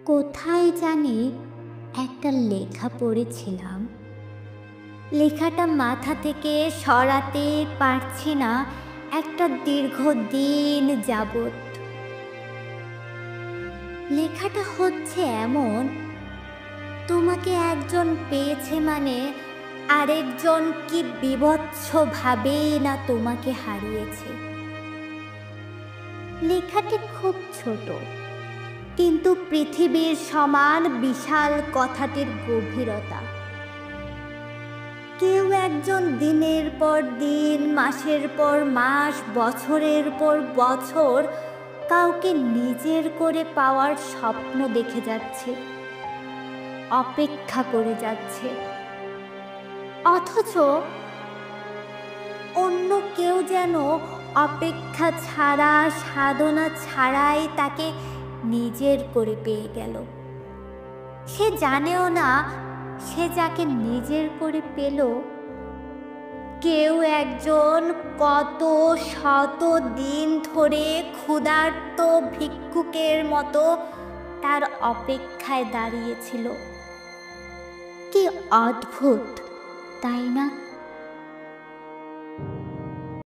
কোথায় জানি একটা লেখা পড়েছিলাম। লেখাটা মাথা থেকে সরাতে পারছি না একটা দীর্ঘদিন যাবৎ। লেখাটা হচ্ছে এমন, তোমাকে একজন পেয়েছে মানে আরেকজন কি বীভৎসভাবে না তোমাকে হারিয়েছে। লেখাটি খুব ছোট, কিন্তু পৃথিবীর সমান বিশাল কথাটির গভীরতা। কেউ একজন দিনের পর দিন, মাসের পর মাস, বছরের পর বছর কাউকে নিজের করে পাওয়ার স্বপ্ন দেখে যাচ্ছে, অপেক্ষা করে যাচ্ছে, অথচ অন্য কেউ যেন অপেক্ষা ছাড়া, সাধনা ছাড়াই তাকে নিজের করে পেয়ে গেল। সে জানেও না সে যাকে নিজের করে পেল, কেউ একজন কত শত দিন ধরে ক্ষুধার্ত ভিক্ষুকের মতো তার অপেক্ষায় দাঁড়িয়েছিল। কি অদ্ভুত, তাই না?